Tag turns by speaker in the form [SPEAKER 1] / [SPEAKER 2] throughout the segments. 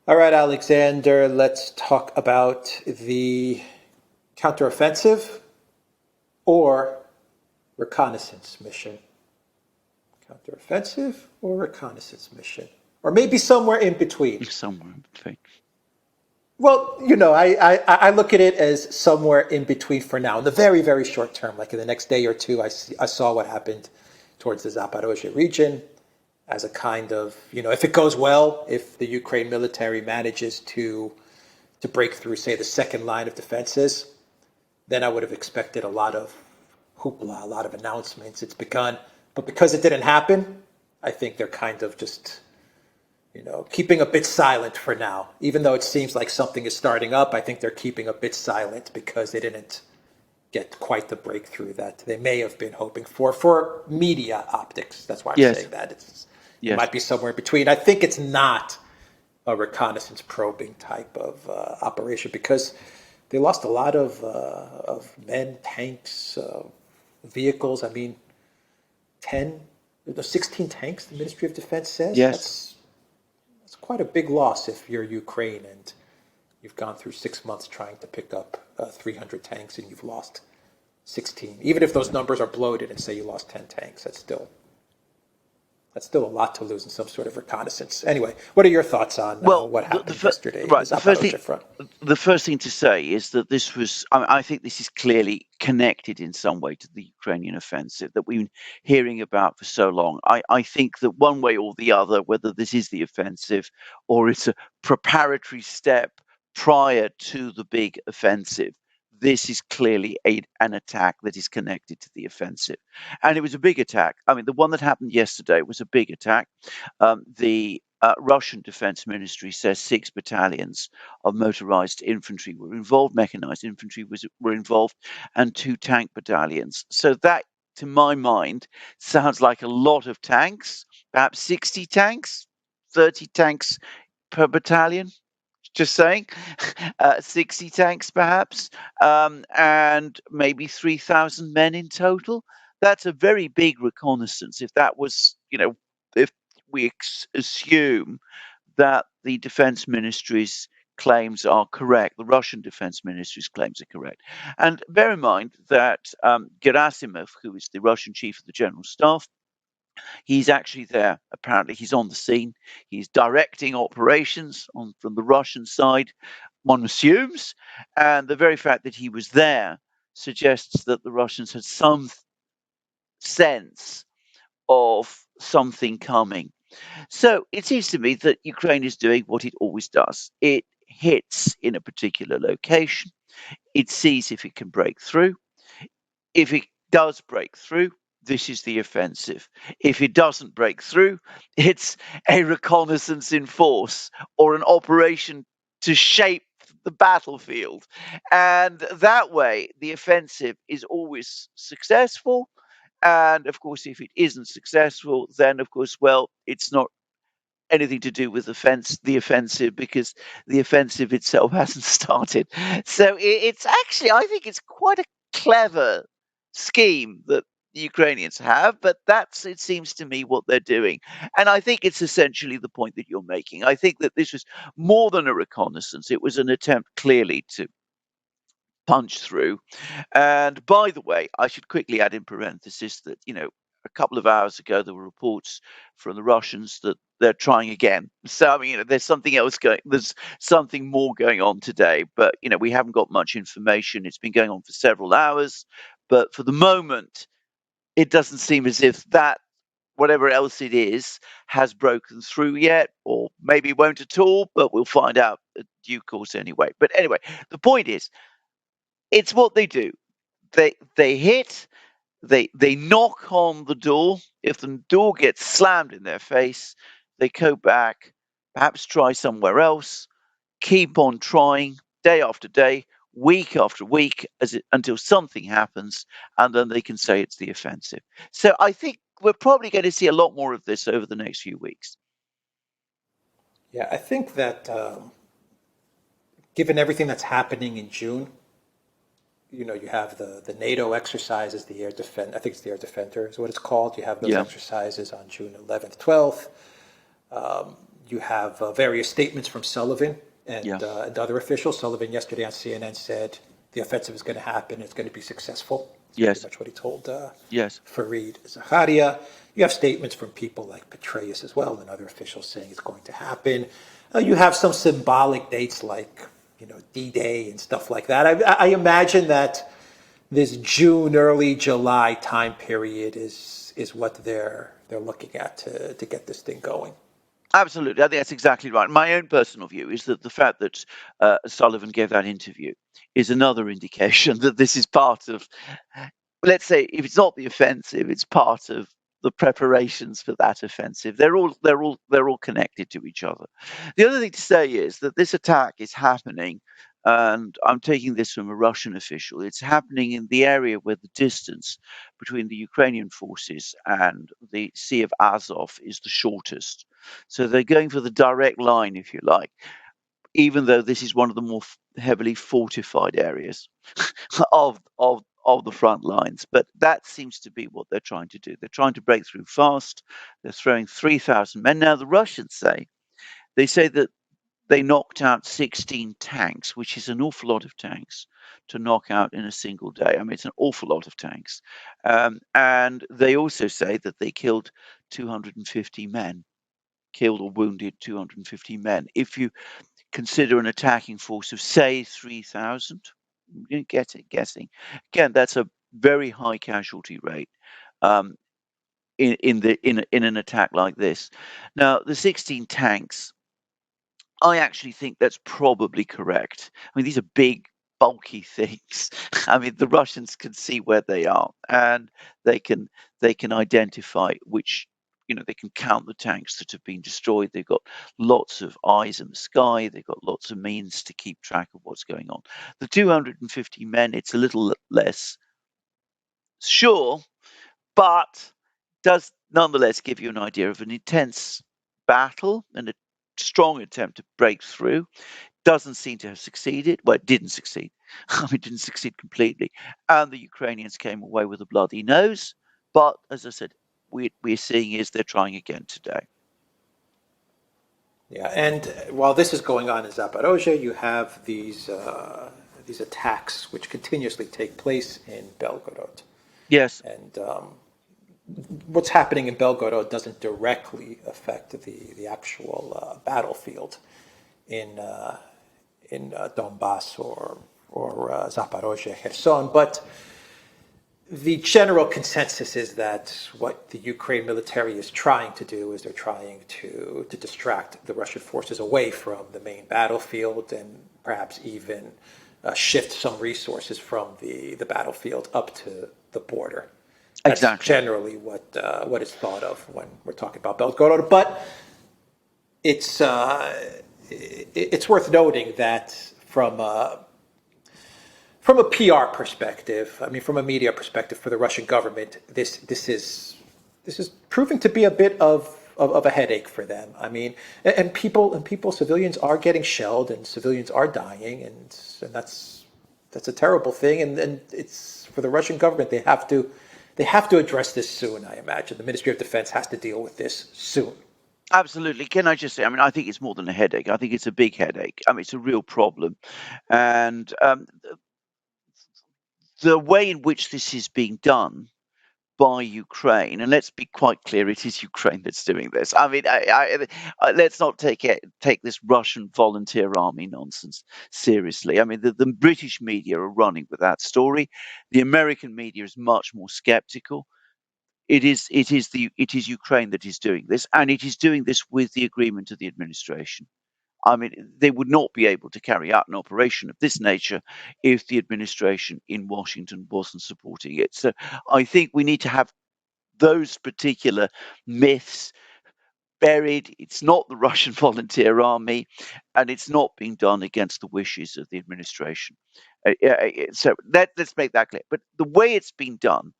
[SPEAKER 1] All right, Alexander, let's talk about the counteroffensive or reconnaissance mission. Counteroffensive or reconnaissance mission? Or maybe somewhere in between.
[SPEAKER 2] Somewhere in between.
[SPEAKER 1] Well, I look at it as somewhere in between for now. In the very, very short term, like in the next day or two, I saw what happened towards the Zaporozhye region as a kind of, if it goes well, if the Ukraine military manages to break through, say, the second line of defenses, then I would have expected a lot of hoopla, a lot of announcements. It's begun. But because it didn't happen, I think they're kind of just, keeping a bit silent for now. Even though it seems like something is starting up, I think they're keeping a bit silent because they didn't get quite the breakthrough that they may have been hoping for media optics. That's why I'm
[SPEAKER 2] Yes,
[SPEAKER 1] saying that. It
[SPEAKER 2] yes.
[SPEAKER 1] might be somewhere in between. I think it's not a reconnaissance probing type of operation because they lost a lot of men, tanks, vehicles. I mean, 10, 16 tanks, the Ministry of Defense says.
[SPEAKER 2] Yes.
[SPEAKER 1] That's quite a big loss if you're Ukraine and you've gone through 6 months trying to pick up 300 tanks and you've lost 16. Even if those numbers are bloated and say you lost 10 tanks, that's still a lot to lose in some sort of reconnaissance. Anyway, what are your thoughts on
[SPEAKER 2] Well,
[SPEAKER 1] what happened yesterday in the
[SPEAKER 2] right.
[SPEAKER 1] Zaporozhye front?
[SPEAKER 2] The first thing to say is that this was. I think this is clearly connected in some way to the Ukrainian offensive that we've been hearing about for so long. I think that one way or the other, whether this is the offensive or it's a preparatory step prior to the big offensive, this is clearly an attack that is connected to the offensive, and it was a big attack. I mean, the one that happened yesterday was a big attack. The Russian Defense Ministry says 6 battalions of motorized infantry were involved, mechanized infantry were involved, and 2 tank battalions. So that, to my mind, sounds like a lot of tanks, perhaps 60 tanks, 30 tanks per battalion. Just saying, 60 tanks perhaps, and maybe 3,000 men in total. That's a very big reconnaissance. If that was, if we assume that the defense ministry's claims are correct, the Russian defense ministry's claims are correct. And bear in mind that Gerasimov, who is the Russian chief of the general staff, he's actually there. Apparently, he's on the scene. He's directing operations from the Russian side, one assumes. And the very fact that he was there suggests that the Russians had some sense of something coming. So it seems to me that Ukraine is doing what it always does. It hits in a particular location. It sees if it can break through. If it does break through, this is the offensive. If it doesn't break through, it's a reconnaissance in force or an operation to shape the battlefield. And that way, the offensive is always successful. And of course, if it isn't successful, then of course, well, it's not anything to do with the offensive, because the offensive itself hasn't started. So it's actually, I think it's quite a clever scheme that the Ukrainians have, but that's, it seems to me, what they're doing. And I think it's essentially the point that you're making. I think that this was more than a reconnaissance. It was an attempt clearly to punch through. And by the way, I should quickly add in parenthesis that, a couple of hours ago, there were reports from the Russians that they're trying again. So, I mean, there's something more going on today, but, we haven't got much information. It's been going on for several hours, but for the moment, it doesn't seem as if that, whatever else it is, has broken through yet, or maybe won't at all, but we'll find out in due course anyway. But anyway, the point is, it's what they do. They hit, they knock on the door. If the door gets slammed in their face, they go back, perhaps try somewhere else, keep on trying day after day, week after week, until something happens, and then they can say it's the offensive. So I think we're probably going to see a lot more of this over the next few weeks.
[SPEAKER 1] Yeah, I think that given everything that's happening in June, you have the NATO exercises, the air defense. I think it's the air defender is what it's called. You have those
[SPEAKER 2] Yeah.
[SPEAKER 1] exercises on June 11th, 12th. You have various statements from Sullivan
[SPEAKER 2] Yeah.
[SPEAKER 1] and other officials. Sullivan yesterday on CNN said the offensive is going to happen. It's going to be successful. It's pretty
[SPEAKER 2] Yes.
[SPEAKER 1] much what he told
[SPEAKER 2] Yes.
[SPEAKER 1] Fareed Zakaria. You have statements from people like Petraeus as well and other officials saying it's going to happen. You have some symbolic dates like D-Day and stuff like that. I imagine that this June, early July time period is what they're looking at to get this thing going.
[SPEAKER 2] Absolutely. I think that's exactly right. My own personal view is that the fact that Sullivan gave that interview is another indication that this is part of, let's say, if it's not the offensive, it's part of the preparations for that offensive. They're all connected to each other. The other thing to say is that this attack is happening, and I'm taking this from a Russian official. It's happening in the area where the distance between the Ukrainian forces and the Sea of Azov is the shortest. So they're going for the direct line, if you like, even though this is one of the more heavily fortified areas of the front lines. But that seems to be what they're trying to do. They're trying to break through fast. They're throwing 3,000 men. Now, the Russians say that they knocked out 16 tanks, which is an awful lot of tanks to knock out in a single day. I mean, it's an awful lot of tanks. And they also say that they killed 250 men, killed or wounded 250 men. If you consider an attacking force of, say, 3,000, guessing. Again, that's a very high casualty rate um, in an attack like this. Now, the 16 tanks, I actually think that's probably correct. I mean, these are big, bulky things. I mean, the Russians can see where they are, and they can identify which. They can count the tanks that have been destroyed. They've got lots of eyes in the sky. They've got lots of means to keep track of what's going on. The 250 men, it's a little less sure, but does nonetheless give you an idea of an intense battle and a strong attempt to break through. Doesn't seem to have succeeded. Well, it didn't succeed. It didn't succeed completely. And the Ukrainians came away with a bloody nose. But as I said, we're seeing is they're trying again today.
[SPEAKER 1] Yeah, and while this is going on in Zaporozhye, you have these attacks which continuously take place in Belgorod.
[SPEAKER 2] Yes,
[SPEAKER 1] And what's happening in Belgorod doesn't directly affect the actual battlefield in Donbass or Zaporozhye, Kherson, but the general consensus is that what the Ukraine military is trying to do is they're trying to distract the Russian forces away from the main battlefield and perhaps even shift some resources from the battlefield up to the border. That's
[SPEAKER 2] exactly.
[SPEAKER 1] generally what is thought of when we're talking about Belgorod. But it's it's worth noting that from a PR perspective, I mean, from a media perspective, for the Russian government, this is proving to be a bit of a headache for them. I mean, and people, civilians are getting shelled, and civilians are dying, and that's a terrible thing. And it's for the Russian government, they have to address this soon. I imagine the Ministry of Defense has to deal with this soon.
[SPEAKER 2] Absolutely. Can I just say, I mean, I think it's more than a headache. I think it's a big headache. I mean, it's a real problem. And the way in which this is being done by Ukraine, and let's be quite clear, it is Ukraine that's doing this. I mean, let's not take this Russian volunteer army nonsense seriously. I mean, the British media are running with that story. The American media is much more skeptical. It is Ukraine that is doing this, and it is doing this with the agreement of the administration. I mean, they would not be able to carry out an operation of this nature if the administration in Washington wasn't supporting it. So I think we need to have those particular myths buried. It's not the Russian volunteer army, and it's not being done against the wishes of the administration. So let's make that clear. But the way it's been done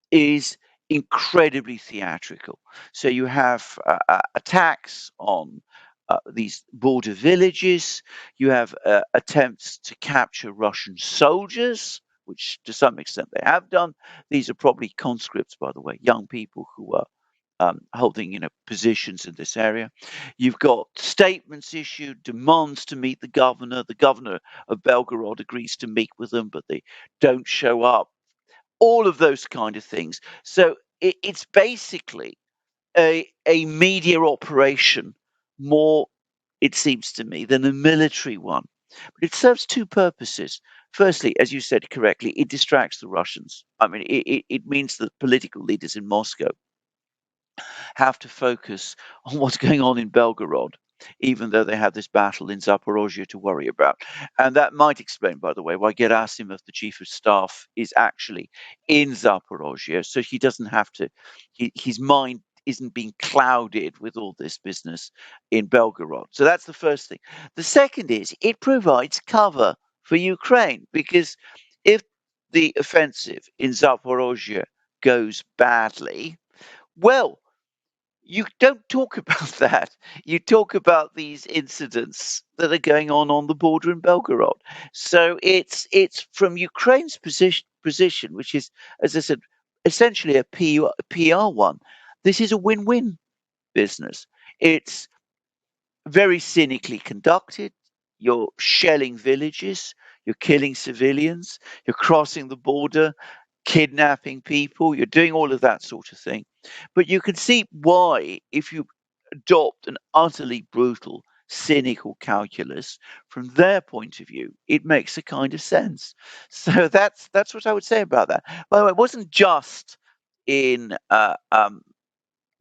[SPEAKER 2] is incredibly theatrical. So you have attacks on these border villages. You have attempts to capture Russian soldiers, which to some extent they have done. These are probably conscripts, by the way, young people who are holding positions in this area. You've got statements issued, demands to meet the governor. The governor of Belgorod agrees to meet with them, but they don't show up. All of those kind of things. So it's basically a media operation more, it seems to me, than a military one. But it serves two purposes. Firstly, as you said correctly, it distracts the Russians. I mean, it means that political leaders in Moscow have to focus on what's going on in Belgorod, even though they have this battle in Zaporozhye to worry about. And that might explain, by the way, why Gerasimov, the chief of staff, is actually in Zaporozhye, so he doesn't have to, his mind isn't being clouded with all this business in Belgorod. So that's the first thing. The second is it provides cover for Ukraine, because if the offensive in Zaporozhye goes badly, well, you don't talk about that. You talk about these incidents that are going on the border in Belgorod. So it's from Ukraine's position, which is, as I said, essentially a PR one. This is a win-win business. It's very cynically conducted. You're shelling villages, you're killing civilians, you're crossing the border, kidnapping people, you're doing all of that sort of thing. But you can see why, if you adopt an utterly brutal, cynical calculus, from their point of view, it makes a kind of sense. So that's what I would say about that. By the way, it wasn't just in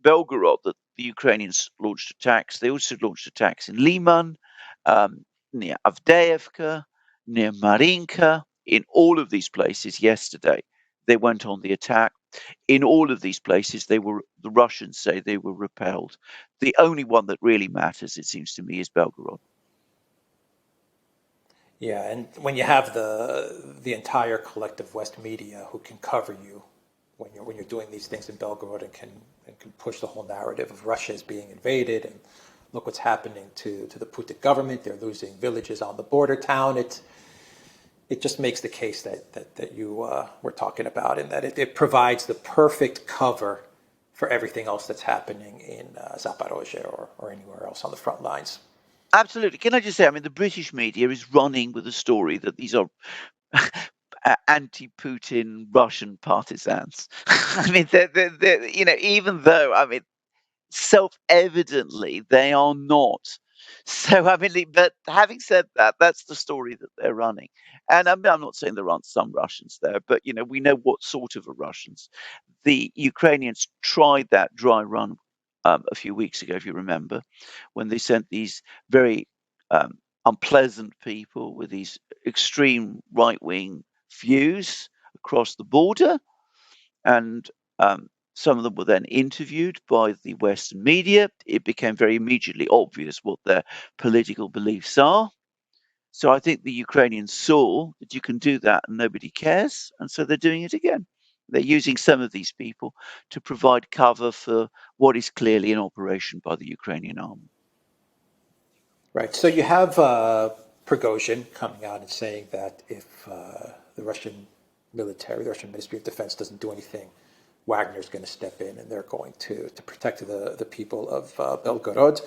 [SPEAKER 2] Belgorod that the Ukrainians launched attacks. They also launched attacks in Liman, near Avdiivka, near Marinka. In all of these places yesterday, they went on the attack. In all of these places, the Russians say they were repelled. The only one that really matters, it seems to me, is Belgorod.
[SPEAKER 1] Yeah, and when you have the entire collective West media who can cover you when you're doing these things in Belgorod and can push the whole narrative of Russia is being invaded and look what's happening to the Putin government. They're losing villages on the border town. It just makes the case that you were talking about, and that it provides the perfect cover for everything else that's happening in Zaporozhye or anywhere else on the front lines.
[SPEAKER 2] Absolutely. Can I just say, I mean, the British media is running with the story that these are anti-Putin Russian partisans. I mean, even though, I mean, self-evidently they are not. So I mean, but having said that, that's the story that they're running. And I mean, I'm not saying there aren't some Russians there, but we know what sort of a Russians. The Ukrainians tried that dry run a few weeks ago, if you remember, when they sent these very unpleasant people with these extreme right-wing views across the border, and some of them were then interviewed by the Western media. It became very immediately obvious what their political beliefs are. So I think the Ukrainians saw that you can do that and nobody cares, and so they're doing it again. They're using some of these people to provide cover for what is clearly an operation by the Ukrainian army.
[SPEAKER 1] Right. So you have Prigozhin coming out and saying that if the Russian military, the Russian Ministry of Defense doesn't do anything, Wagner's going to step in and they're going to protect the people of Belgorod.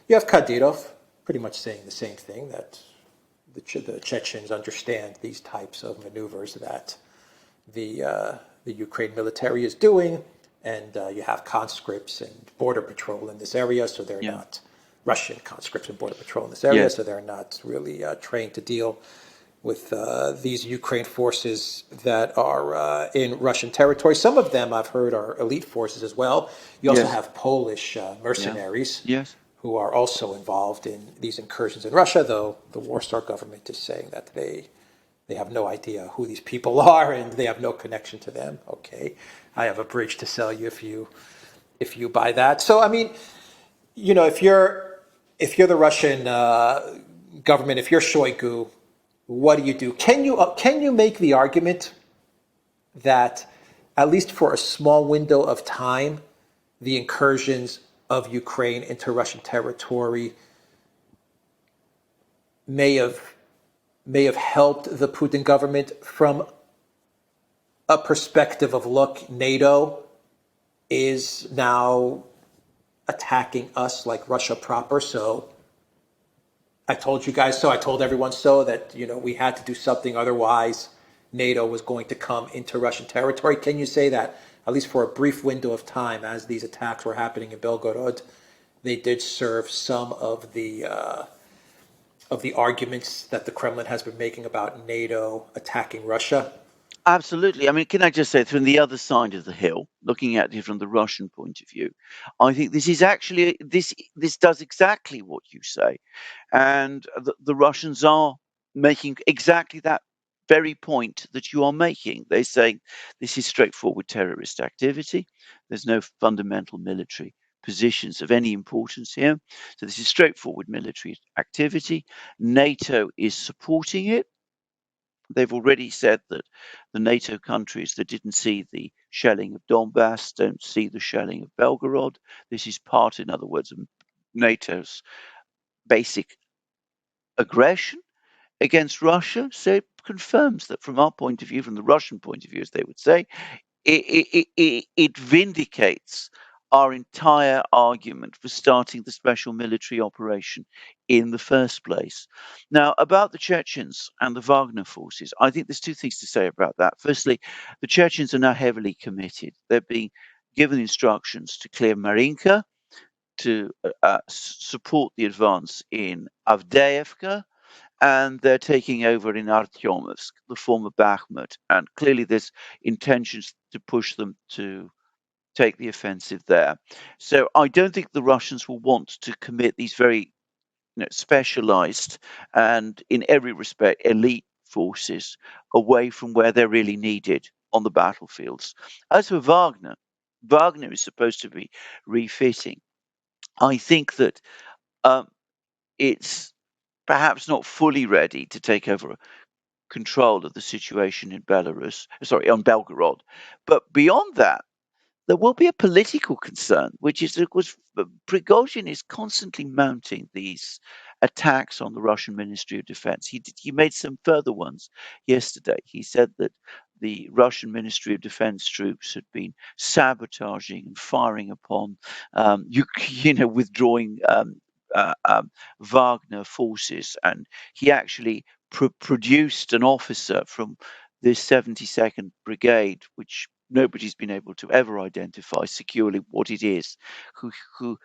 [SPEAKER 1] You have Kadyrov pretty much saying the same thing, that the Chechens understand these types of maneuvers that the Ukraine military is doing, and you have conscripts and border patrol in this area, so they're not Russian conscripts and border patrol in this area, so they're not really trained to deal with these Ukraine forces that are in Russian territory. Some of them I've heard are elite forces as well. You also have Polish mercenaries who are also involved in these incursions in Russia, though the Warsaw government is saying that they have no idea who these people are and they have no connection to them. Okay, I have a bridge to sell you if you buy that. So I mean, if you're the Russian government, if you're Shoigu, what do? Can you make the argument that at least for a small window of time, the incursions of Ukraine into Russian territory may have helped the Putin government from a perspective of, look, NATO is now attacking us like Russia proper. So I told you guys so. I told everyone so that, we had to do something. Otherwise, NATO was going to come into Russian territory. Can you say that, at least for a brief window of time, as these attacks were happening in Belgorod, they did serve some of the arguments that the Kremlin has been making about NATO attacking Russia?
[SPEAKER 2] Absolutely. I mean, can I just say, from the other side of the hill, looking at it from the Russian point of view, I think this is actually this does exactly what you say, and the Russians are making exactly that very point that you are making. They say this is straightforward terrorist activity. There's no fundamental military positions of any importance here. So this is straightforward military activity. NATO is supporting it. They've already said that the NATO countries that didn't see the shelling of Donbass don't see the shelling of Belgorod. This is part, in other words, of NATO's basic aggression against Russia. So it confirms that from our point of view, from the Russian point of view, as they would say, it vindicates our entire argument for starting the special military operation in the first place. Now, about the Chechens and the Wagner forces, I think there's two things to say about that. Firstly, the Chechens are now heavily committed. They're being given instructions to clear Marinka, to support the advance in Avdiivka, and they're taking over in Artyomovsk, the former Bakhmut. And clearly, there's intentions to push them to take the offensive there. So I don't think the Russians will want to commit these very specialized and, in every respect, elite forces away from where they're really needed on the battlefields. As for Wagner, Wagner is supposed to be refitting. I think that um, it's perhaps not fully ready to take over control of the situation in on Belgorod. But beyond that, there will be a political concern, which is, of course, Prigozhin is constantly mounting these attacks on the Russian Ministry of Defense. He made some further ones yesterday. He said that the Russian Ministry of Defense troops had been sabotaging and firing upon, withdrawing uh, um, Wagner forces, and he actually produced an officer from this 72nd Brigade, which nobody's been able to ever identify securely what it is, who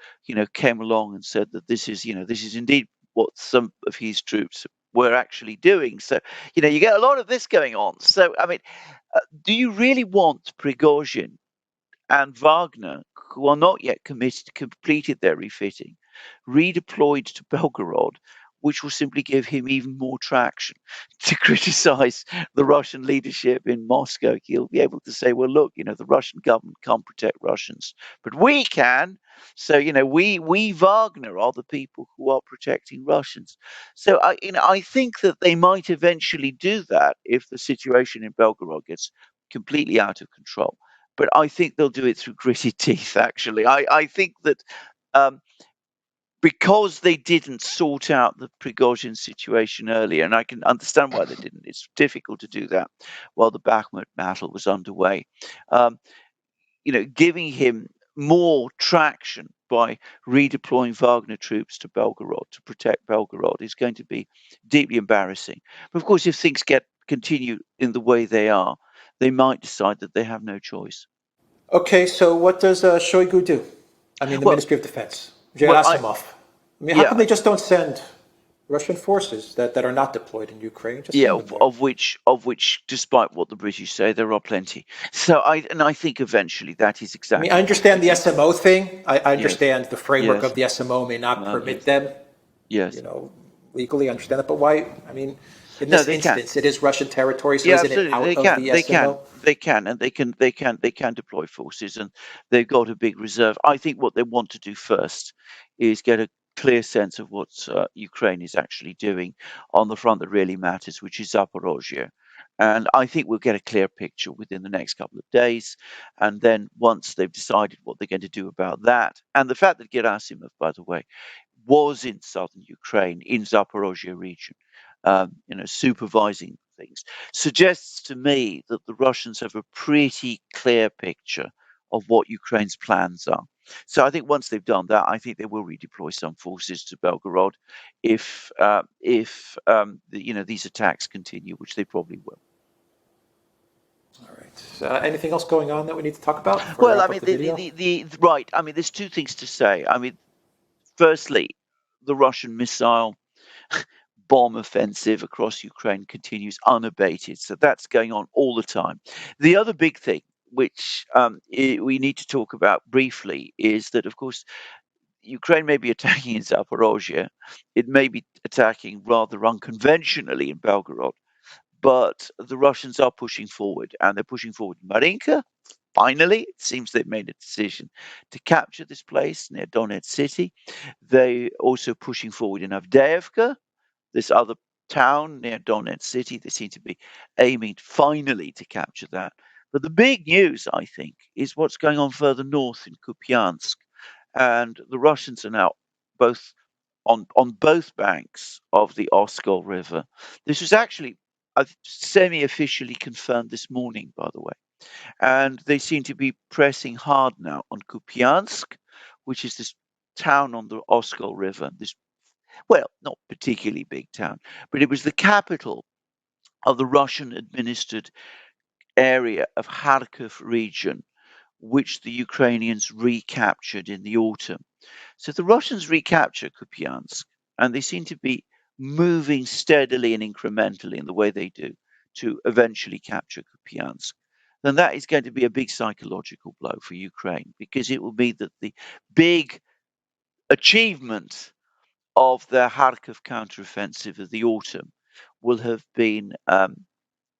[SPEAKER 2] came along and said that this is indeed what some of his troops were actually doing. So you get a lot of this going on. So I mean, do you really want Prigozhin and Wagner, who are not yet completed their refitting, redeployed to Belgorod, which will simply give him even more traction to criticize the Russian leadership in Moscow? He'll be able to say, well, look, the Russian government can't protect Russians, but we can. So, we Wagner are the people who are protecting Russians. So, I think that they might eventually do that if the situation in Belgorod gets completely out of control, but I think they'll do it through gritted teeth, actually. I think that um, because they didn't sort out the Prigozhin situation earlier, and I can understand why they didn't. It's difficult to do that while the Bakhmut battle was underway. Um, giving him more traction by redeploying Wagner troops to Belgorod to protect Belgorod is going to be deeply embarrassing. But of course, if things continue in the way they are, they might decide that they have no choice.
[SPEAKER 1] Okay, so what does Shoigu do? I mean, the
[SPEAKER 2] Well,
[SPEAKER 1] Ministry of Defense,
[SPEAKER 2] well,
[SPEAKER 1] Gerasimov. I mean, how come
[SPEAKER 2] yeah,
[SPEAKER 1] they just don't send Russian forces that are not deployed in Ukraine? Just
[SPEAKER 2] yeah,
[SPEAKER 1] send them
[SPEAKER 2] of,
[SPEAKER 1] there.
[SPEAKER 2] of which, of which, despite what the British say, there are plenty. So I think eventually that is
[SPEAKER 1] I mean, I
[SPEAKER 2] exactly what they're
[SPEAKER 1] understand the
[SPEAKER 2] going to do.
[SPEAKER 1] SMO thing. I
[SPEAKER 2] Yes,
[SPEAKER 1] understand the framework
[SPEAKER 2] yes,
[SPEAKER 1] of the SMO may not permit
[SPEAKER 2] yes,
[SPEAKER 1] them,
[SPEAKER 2] yes.
[SPEAKER 1] legally. I understand that. But why? I mean, in
[SPEAKER 2] No,
[SPEAKER 1] this
[SPEAKER 2] they can.
[SPEAKER 1] instance, it is Russian territory, so
[SPEAKER 2] Yeah,
[SPEAKER 1] isn't it
[SPEAKER 2] absolutely.
[SPEAKER 1] out of the SMO?
[SPEAKER 2] They can, and they can deploy forces, and they've got a big reserve. I think what they want to do first is get a clear sense of what Ukraine is actually doing on the front that really matters, which is Zaporozhye. And I think we'll get a clear picture within the next couple of days. And then once they've decided what they're going to do about that, and the fact that Gerasimov, by the way, was in southern Ukraine, in Zaporozhye region, supervising things, suggests to me that the Russians have a pretty clear picture of what Ukraine's plans are. So I think once they've done that, I think they will redeploy some forces to Belgorod if these attacks continue, which they probably will.
[SPEAKER 1] All right. Anything else going on that we need to talk about before we
[SPEAKER 2] Well, I
[SPEAKER 1] wrap up
[SPEAKER 2] mean,
[SPEAKER 1] the video?
[SPEAKER 2] right. I mean, there's two things to say. I mean, firstly, the Russian missile bomb offensive across Ukraine continues unabated. So that's going on all the time. The other big thing, which we need to talk about briefly, is that, of course, Ukraine may be attacking in Zaporozhye. It may be attacking rather unconventionally in Belgorod, but the Russians are pushing forward, and they're pushing forward in Marinka. Finally, it seems they've made a decision to capture this place near Donetsk city. They also pushing forward in Avdiivka, this other town near Donetsk city. They seem to be aiming finally to capture that. But the big news, I think, is what's going on further north in Kupiansk. And the Russians are now both on both banks of the Oskol River. This was actually semi-officially confirmed this morning, by the way. And they seem to be pressing hard now on Kupiansk, which is this town on the Oskol River, this, well, not particularly big town, but it was the capital of the Russian administered area of Kharkiv region, which the Ukrainians recaptured in the autumn. So the Russians recapture Kupiansk, and they seem to be moving steadily and incrementally in the way they do to eventually capture Kupiansk. Then that is going to be a big psychological blow for Ukraine, because it will mean that the big achievement of their Kharkiv counteroffensive of the autumn will have been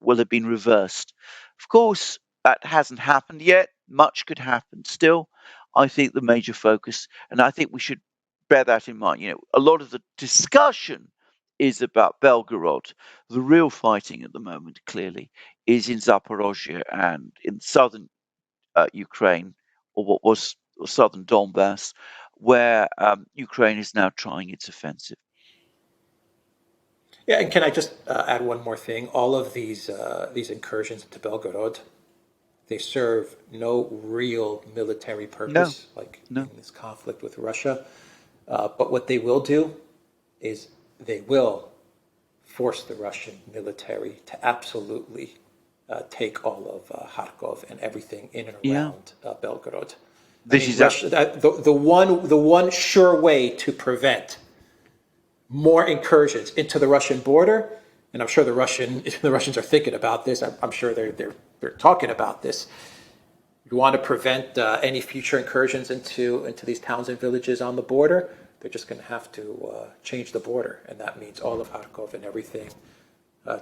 [SPEAKER 2] reversed. Of course, that hasn't happened yet. Much could happen still. I think the major focus, and I think we should bear that in mind. A lot of the discussion is about Belgorod. The real fighting at the moment, clearly, is in Zaporozhye and in southern Ukraine, or what was southern Donbass, where Ukraine is now trying its offensive.
[SPEAKER 1] Yeah, and can I just add one more thing? All of these incursions into Belgorod, they serve no real military
[SPEAKER 2] No,
[SPEAKER 1] purpose, like in
[SPEAKER 2] no.
[SPEAKER 1] this conflict with Russia. But what they will do is they will force the Russian military to absolutely take all of Kharkov and everything in and
[SPEAKER 2] Yeah,
[SPEAKER 1] around Belgorod. I
[SPEAKER 2] this
[SPEAKER 1] mean,
[SPEAKER 2] is
[SPEAKER 1] Russia. The one sure way to prevent more incursions into the Russian border, and I'm sure the Russians are thinking about this. I'm sure they're talking about this. You want to prevent any future incursions into these towns and villages on the border. They're just going to have to change the border, and that means all of Kharkov and everything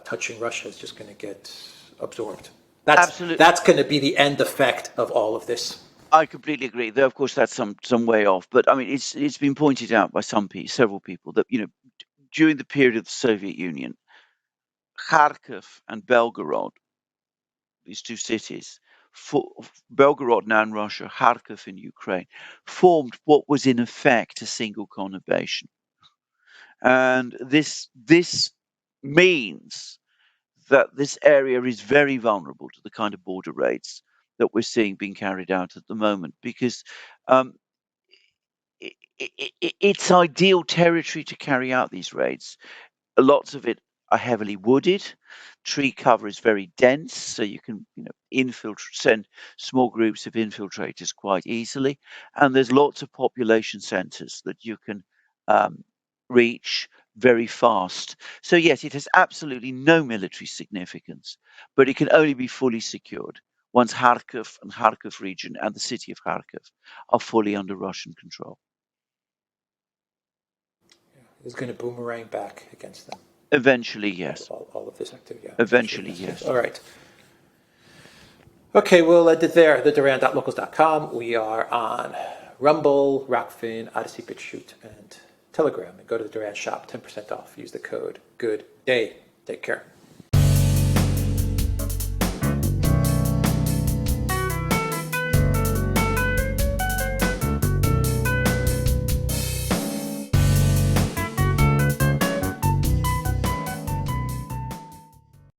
[SPEAKER 1] touching Russia is just going to get absorbed.
[SPEAKER 2] absolutely.
[SPEAKER 1] That's going to be the end effect of all of this.
[SPEAKER 2] I completely agree. Though, of course, that's some way off. But I mean, it's been pointed out by several people, that during the period of the Soviet Union, Kharkiv and Belgorod, these two cities, Belgorod now in Russia, Kharkiv in Ukraine, formed what was in effect a single conurbation, and this means that this area is very vulnerable to the kind of border raids that we're seeing being carried out at the moment, because um, it's ideal territory to carry out these raids. Lots of it are heavily wooded. Tree cover is very dense, so you can send small groups of infiltrators quite easily. And there's lots of population centres that you can reach very fast. So yes, it has absolutely no military significance, but it can only be fully secured once Kharkiv and Kharkiv region and the city of Kharkiv are fully under Russian control.
[SPEAKER 1] It's going to boomerang back against them.
[SPEAKER 2] Eventually, yes.
[SPEAKER 1] All of this activity. Yeah, eventually,
[SPEAKER 2] Eventually,
[SPEAKER 1] yes.
[SPEAKER 2] yes.
[SPEAKER 1] All right. Okay, we'll end it there. TheDuran.locals.com. We are on Rumble, Rockfin, Odyssey, BitChute, and Telegram. And go to the Duran shop, 10% off. Use the code GOOD DAY. Take care.